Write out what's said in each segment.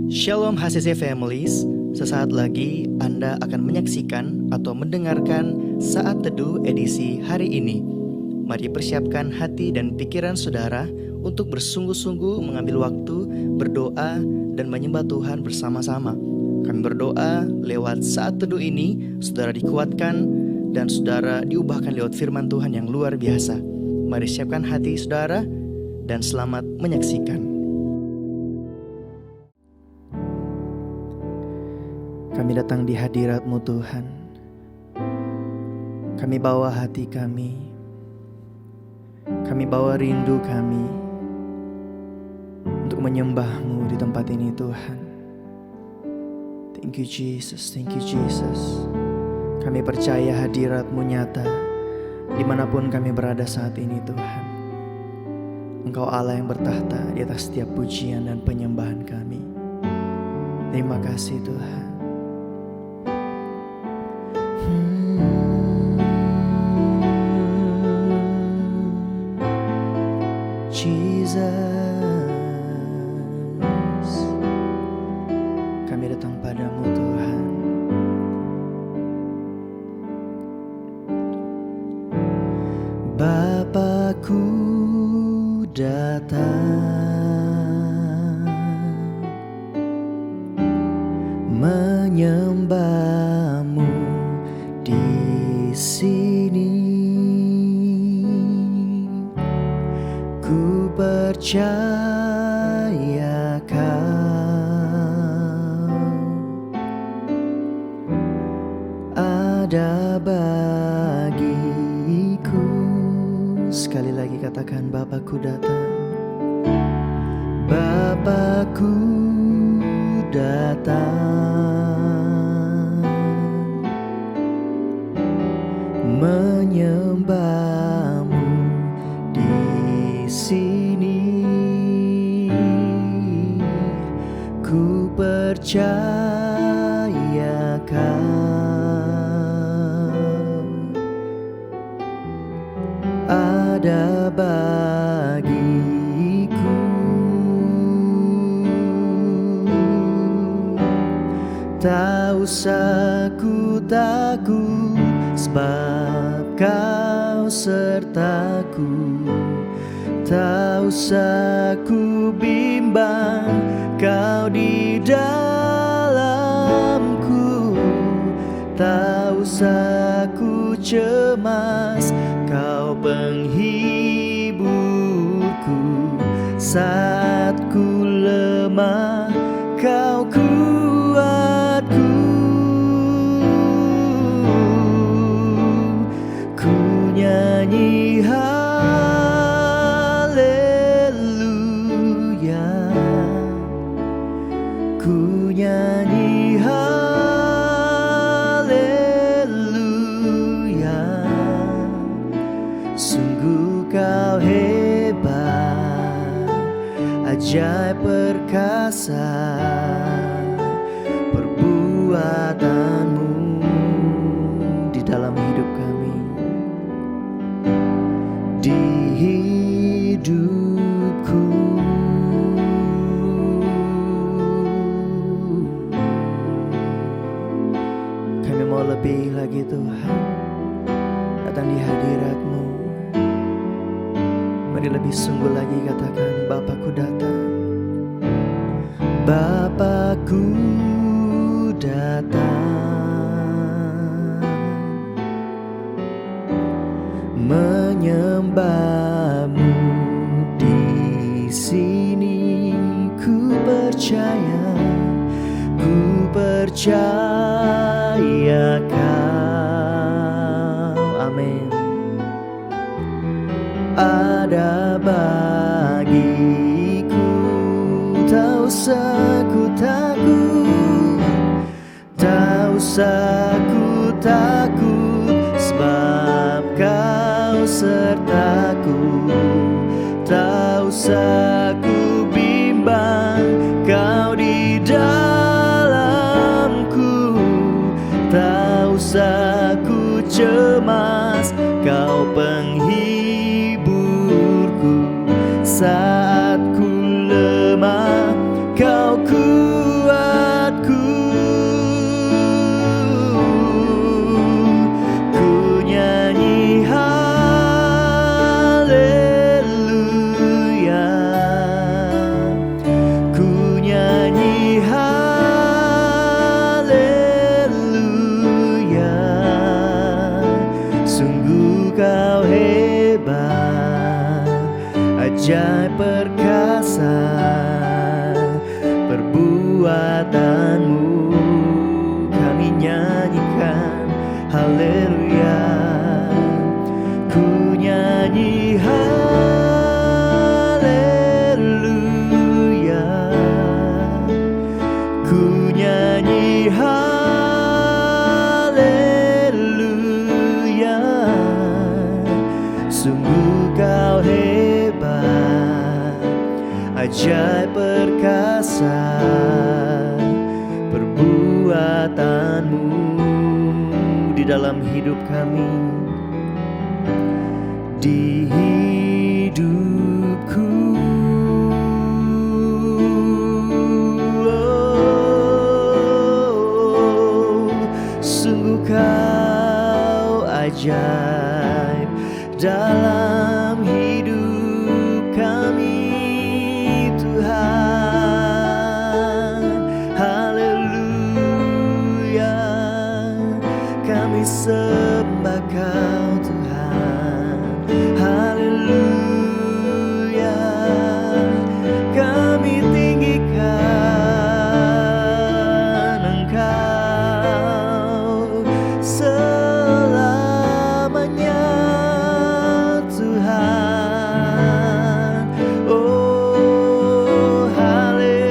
Shalom HCC Families, sesaat lagi Anda akan menyaksikan atau mendengarkan Saat Teduh edisi hari ini. Mari persiapkan hati dan pikiran saudara untuk bersungguh-sungguh mengambil waktu, berdoa, dan menyembah Tuhan bersama-sama. Kami berdoa lewat Saat Teduh ini, saudara dikuatkan dan saudara diubahkan lewat firman Tuhan yang luar biasa. Mari siapkan hati saudara dan selamat menyaksikan. Kami datang di hadirat-Mu Tuhan. Kami bawa hati kami. Kami bawa rindu kami untuk menyembah-Mu di tempat ini Tuhan. Thank you Jesus, thank you Jesus. Kami percaya hadirat-Mu nyata dimanapun kami berada saat ini Tuhan. Engkau Allah yang bertahta di atas setiap pujian dan penyembahan kami. Terima kasih Tuhan. Jesus, kami datang padamu Tuhan. Bapakku datang menyembah-Mu di sini. Ku percaya Kau ada bagiku. Sekali lagi katakan, Bapakku datang. Bapakku datang menyembah-Mu di sini. Ku percaya Kau ada bagiku. Tak usah ku takut, sebab Kau sertaku. Tak usah ku bimbang, Kau di dalamku. Tak usah ku cemas, Kau penghiburku. Saat ku lemah, Kau kuatku. Ku nyanyi haleluya, ku nyanyi haleluya. Sungguh Kau hebat, ajaib perkasa perbuatan-Mu di dalam hidup kami, di hidupku. Kami mau lebih lagi Tuhan, datang di hadirat-Mu. Mari lebih sungguh lagi katakan, Bapakku datang. Bapakku datang menyembah-Mu di sini. Ku percaya Kau, amin, ada bagiku. Tak usah ku takut, tak usah ku takut, sebab Kau sertaku. Tak usah ku bimbang, Kau di dalamku. Tak usah ku cemas, Kau penghiburku. Saat ku lemah, Kau kuat. ajaib perkasa perbuatanmu, kami nyanyikan haleluya. Ku nyanyi haleluya, ku nyanyi haleluya. Sungguh kau hebat, ajaib perkasa perbuatanmu di dalam hidup kami, di hidupku. Oh, sungguh kau ajaib dalam hidup kami, Tuhan. Haleluya, kami sembah kau Tuhan. Haleluya, kami tinggikan Engkau selamanya, Tuhan. Oh, haleluya,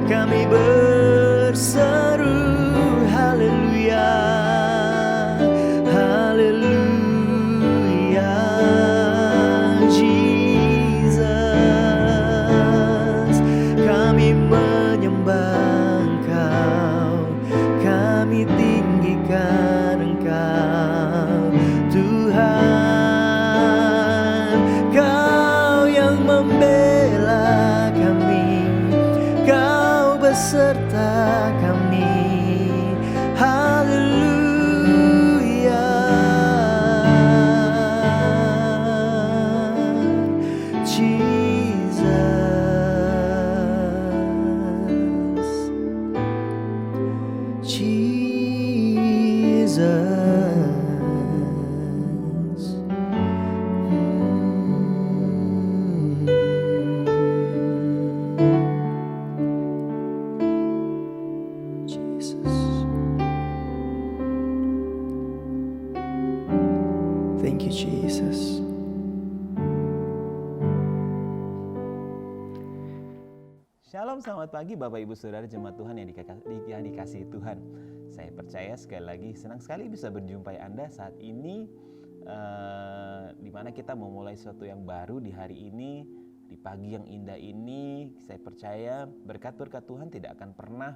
kami berseru haleluya, haleluya, Jesus. Kami menyembah Engkau, kami tinggikan Engkau, Tuhan. Kau yang membela kami, Kau beserta kami. Haleluya, Jesus, Jesus. Jesus. Thank you, Jesus. Shalom, selamat pagi Bapak Ibu Saudara jemaat Tuhan yang dikasihi Tuhan. Saya percaya sekali lagi senang sekali bisa berjumpai Anda saat ini, di mana kita memulai sesuatu yang baru di hari ini, di pagi yang indah ini. Saya percaya berkat-berkat Tuhan tidak akan pernah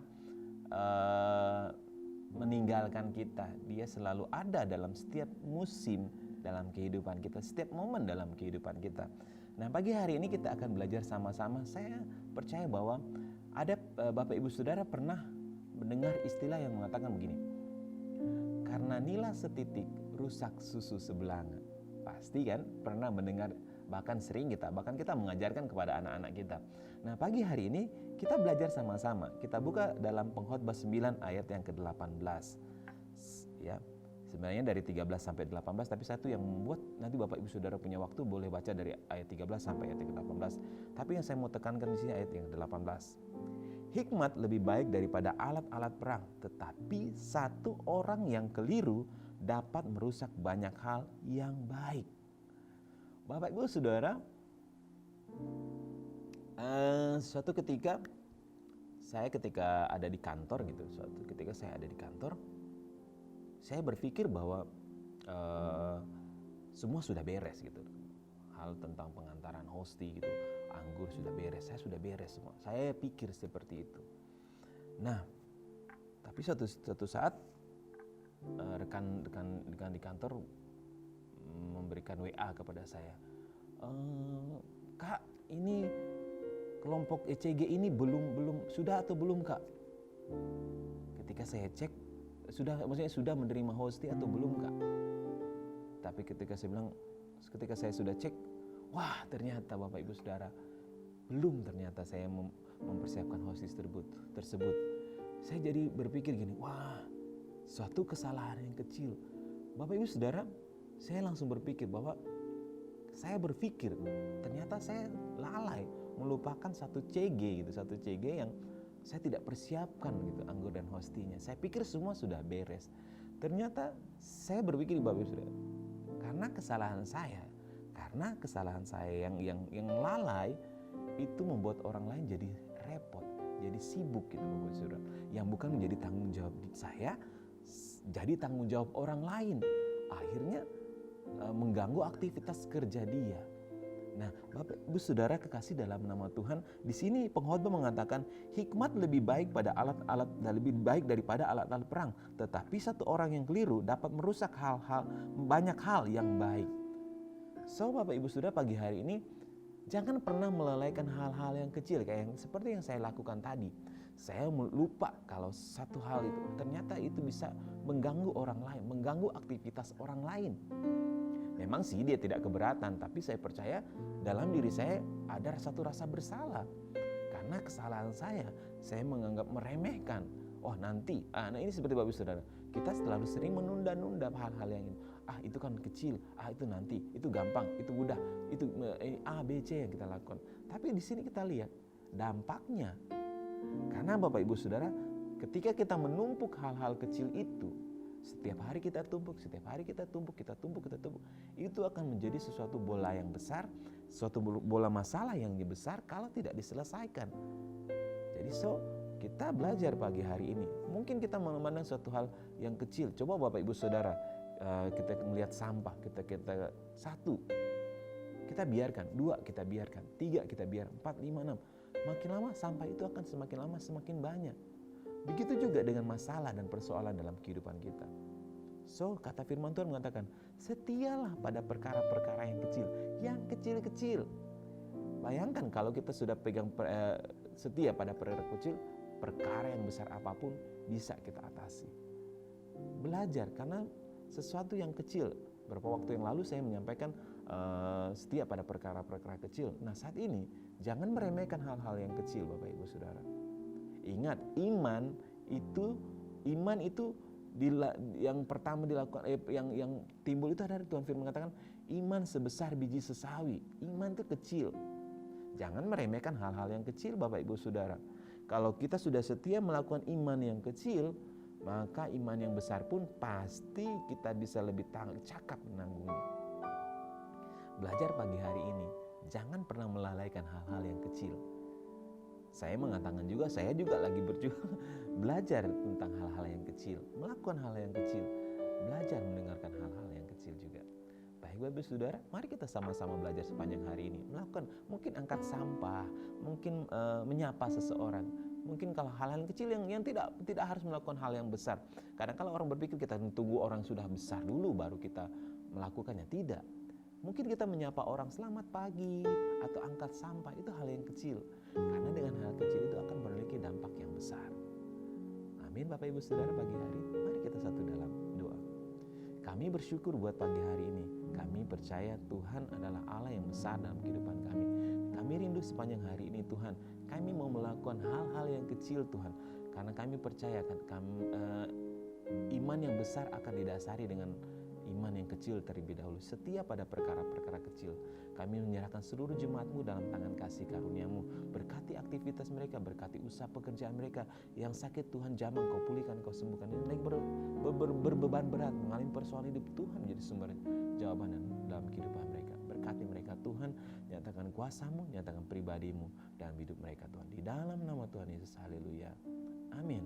meninggalkan kita. Dia selalu ada dalam setiap musim dalam kehidupan kita, setiap momen dalam kehidupan kita. Nah, pagi hari ini kita akan belajar sama-sama. Saya percaya bahwa ada Bapak Ibu Saudara pernah mendengar istilah yang mengatakan begini, karena nila setitik rusak susu sebelanga. Pasti kan pernah mendengar, bahkan kita mengajarkan kepada anak-anak kita. Nah, pagi hari ini kita belajar sama-sama. Kita buka dalam Pengkhotbah 9 ayat yang ke-18. Ya. Sebenarnya dari 13 sampai 18, tapi satu yang membuat nanti Bapak Ibu Saudara punya waktu boleh baca dari ayat 13 sampai ayat 18. Tapi yang saya mau tekankan di sini ayat yang 18. Hikmat lebih baik daripada alat-alat perang, tetapi satu orang yang keliru dapat merusak banyak hal yang baik. Bapak Ibu Saudara, suatu ketika ada di kantor gitu, saya berpikir bahwa semua sudah beres gitu. Hal tentang pengantaran hosti gitu, anggur sudah beres, saya sudah beres semua. Saya pikir seperti itu. Nah, tapi suatu saat rekan di kantor memberikan WA kepada saya. Kak, ini kelompok ECG ini belum sudah atau belum, Kak? Ketika saya cek, sudah menerima hosti atau belum, Kak? Tapi ketika saya sudah cek, wah, ternyata Bapak Ibu Saudara belum, ternyata saya mempersiapkan hosti tersebut. Saya jadi berpikir gini, wah, suatu kesalahan yang kecil. Bapak Ibu Saudara, saya langsung berpikir bahwa ternyata saya lalai melupakan satu CG gitu, satu CG yang saya tidak persiapkan gitu, anggur dan hostinya. Saya pikir semua sudah beres. Ternyata saya berpikir Bapak Ibu Saudara, karena kesalahan saya yang lalai itu membuat orang lain jadi repot, jadi sibuk gitu Bapak Ibu Saudara. Yang bukan menjadi tanggung jawab saya, jadi tanggung jawab orang lain. Akhirnya mengganggu aktivitas kerja dia. Nah, Bapak Ibu Saudara kekasih dalam nama Tuhan, di sini pengkhotbah mengatakan hikmat lebih baik daripada alat-alat perang. Tetapi satu orang yang keliru dapat merusak banyak hal yang baik. So, Bapak Ibu Saudara, pagi hari ini jangan pernah melalaikan hal-hal yang kecil seperti yang saya lakukan tadi. Saya lupa kalau satu hal itu ternyata itu bisa mengganggu orang lain, mengganggu aktivitas orang lain. Memang sih dia tidak keberatan, tapi saya percaya dalam diri saya ada satu rasa bersalah. Karena kesalahan saya menganggap meremehkan. Oh nanti, nah ini seperti Bapak Ibu Saudara, kita selalu sering menunda-nunda hal-hal yang ini. Itu kan kecil, itu nanti, itu gampang, itu mudah, itu A, B, C yang kita lakukan. Tapi di sini kita lihat dampaknya. Karena Bapak Ibu Saudara, ketika kita menumpuk hal-hal kecil itu, setiap hari kita tumpuk, itu akan menjadi sesuatu bola yang besar, suatu bola masalah yang besar kalau tidak diselesaikan. Jadi kita belajar pagi hari ini. Mungkin kita memandang suatu hal yang kecil. Coba Bapak Ibu Saudara, kita melihat sampah, kita satu, kita biarkan, dua kita biarkan, tiga kita biarkan, 4, 5, 6. Makin lama sampah itu akan semakin lama semakin banyak. Begitu juga dengan masalah dan persoalan dalam kehidupan kita. So, kata firman Tuhan mengatakan, setialah pada perkara-perkara yang kecil. Bayangkan kalau kita sudah pegang setia pada perkara kecil, perkara yang besar apapun bisa kita atasi. Belajar, karena sesuatu yang kecil. Beberapa waktu yang lalu saya menyampaikan setia pada perkara-perkara kecil. Nah, saat ini jangan meremehkan hal-hal yang kecil, Bapak Ibu Saudara. Ingat, iman itu yang pertama dilakukan, yang timbul itu dari Tuhan firman mengatakan iman sebesar biji sesawi. Iman itu kecil. Jangan meremehkan hal-hal yang kecil, Bapak Ibu Saudara. Kalau kita sudah setia melakukan iman yang kecil, maka iman yang besar pun pasti kita bisa lebih cakap menanggungnya. Belajar pagi hari ini, jangan pernah melalaikan hal-hal yang kecil. Saya mengatakan juga, saya juga lagi berjuang belajar tentang hal-hal yang kecil, melakukan hal yang kecil, belajar mendengarkan hal-hal yang kecil juga. Baik Bapak Saudara, mari kita sama-sama belajar sepanjang hari ini. Melakukan, mungkin angkat sampah, mungkin menyapa seseorang. Mungkin kalau hal-hal kecil yang tidak harus melakukan hal yang besar. Kadang kalau orang berpikir kita tunggu orang sudah besar dulu baru kita melakukannya. Tidak. Mungkin kita menyapa orang selamat pagi atau angkat sampah, itu hal yang kecil. Karena dengan hal kecil itu akan memiliki dampak yang besar. Amin Bapak Ibu Saudara, pagi hari mari kita satu dalam doa. Kami bersyukur buat pagi hari ini. Kami percaya Tuhan adalah Allah yang besar dalam kehidupan kami. Kami rindu sepanjang hari ini Tuhan. Kami mau melakukan hal-hal yang kecil Tuhan. Karena kami percaya iman yang besar akan didasari dengan iman yang kecil terlebih dahulu. Setia pada perkara-perkara kecil. Kami menyerahkan seluruh jemaat-Mu dalam tangan kasih karunia-Mu. Berkati aktivitas mereka, berkati usaha pekerjaan mereka. Yang sakit Tuhan jamah Kau pulihkan, Kau sembuhkan. Yang berbeban berat, mengalami persoalan hidup, Tuhan menjadi sumber jawaban dalam kehidupan mereka. Berkati mereka Tuhan, nyatakan kuasa-Mu, nyatakan pribadi-Mu dalam hidup mereka Tuhan. Di dalam nama Tuhan Yesus, haleluya. Amin.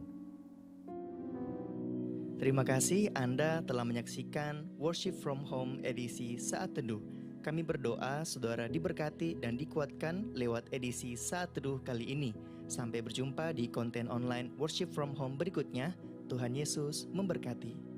Terima kasih Anda telah menyaksikan Worship from Home edisi Saat Teduh. Kami berdoa saudara diberkati dan dikuatkan lewat edisi Saat Teduh kali ini. Sampai berjumpa di konten online Worship from Home berikutnya. Tuhan Yesus memberkati.